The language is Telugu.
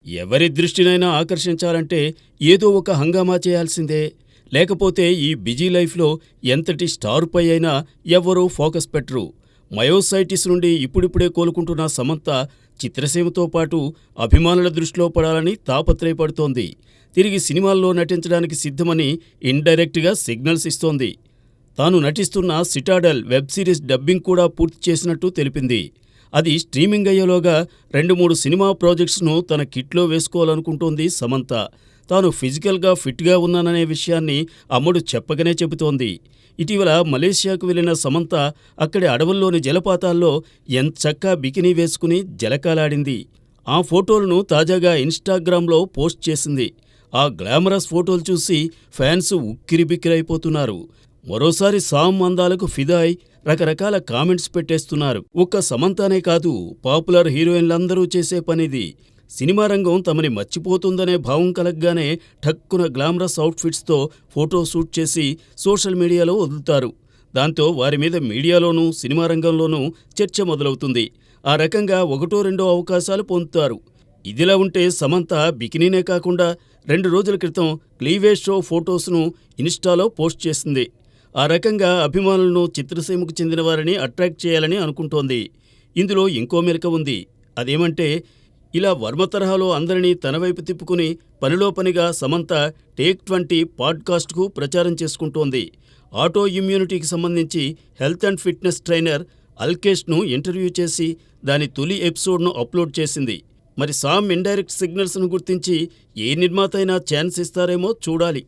ఎవరి దృష్టినైనా ఆకర్షించాలంటే ఏదో ఒక హంగామా చేయాల్సిందే. లేకపోతే ఈ బిజీ లైఫ్లో ఎంతటి స్టారుపై అయినా ఎవ్వరూ ఫోకస్ పెట్టరు. మయోసైటిస్ నుండి ఇప్పుడిప్పుడే కోలుకుంటున్న సమంత చిత్రసీమతో పాటు అభిమానుల దృష్టిలో పడాలని తాపత్రయపడుతోంది. తిరిగి సినిమాల్లో నటించడానికి సిద్ధమని ఇండైరెక్ట్గా సిగ్నల్స్ ఇస్తోంది. తాను నటిస్తున్న సిటాడెల్ వెబ్ సిరీస్ డబ్బింగ్ కూడా పూర్తి చేసినట్టు తెలిపింది. అది స్ట్రీమింగ్ అయ్యేలోగా 2-3 సినిమా ప్రాజెక్ట్స్ను తన కిట్లో వేసుకోవాలనుకుంటోంది సమంత. తాను ఫిజికల్గా ఫిట్గా ఉన్నాననే విషయాన్ని అమ్మడు చెప్పకనే చెబుతోంది. ఇటీవల మలేషియాకు వెళ్లిన సమంత అక్కడి అడవుల్లోని జలపాతాల్లో ఎంచక్కా బికినీ వేసుకుని జలకాలాడింది. ఆ ఫోటోలను తాజాగా ఇన్స్టాగ్రామ్లో పోస్ట్ చేసింది. ఆ గ్లామరస్ ఫోటోలు చూసి ఫ్యాన్స్ ఉక్కిరిబిక్కిరైపోతున్నారు. మరోసారి సామ్ అందాలకు ఫిదా అయి రకరకాల కామెంట్స్ పెట్టేస్తున్నారు. ఒక్క సమంతనే కాదు, పాపులర్ హీరోయిన్లందరూ చేసే పనిది. సినిమా రంగం తమని మర్చిపోతుందనే భావం కలగ్గానే ఠక్కున గ్లామరస్ అవుట్ఫిట్స్తో ఫోటో షూట్ చేసి సోషల్ మీడియాలో వదులుతారు. దాంతో వారి మీద మీడియాలోనూ సినిమా రంగంలోనూ చర్చ మొదలవుతుంది. ఆ రకంగా ఒకటో రెండో అవకాశాలు పొందుతారు. ఇదిలా ఉంటే సమంత బికినీనే కాకుండా 2 రోజుల క్రితం క్లీవేజ్ షో ఫోటోస్ను ఇన్స్టాలో పోస్ట్ చేసింది. ఆ రకంగా అభిమానులను చిత్రసీమకు చెందిన వారిని అట్రాక్ట్ చేయాలని అనుకుంటోంది. ఇందులో ఇంకో మెలిక ఉంది. అదేమంటే ఇలా వర్మ తరహాలో అందరినీ తన వైపు తిప్పుకుని పనిలో పనిగా సమంత టేక్ 20 పాడ్కాస్ట్కు ప్రచారం చేసుకుంటోంది. ఆటో ఇమ్యూనిటీకి సంబంధించి హెల్త్ అండ్ ఫిట్నెస్ ట్రైనర్ అల్కేష్ను ఇంటర్వ్యూ చేసి దాని తొలి ఎపిసోడ్ను అప్లోడ్ చేసింది. మరి సామ్ ఇండైరెక్ట్ సిగ్నల్స్ను గుర్తించి ఏ నిర్మాత అయినా ఛాన్స్ ఇస్తారేమో చూడాలి.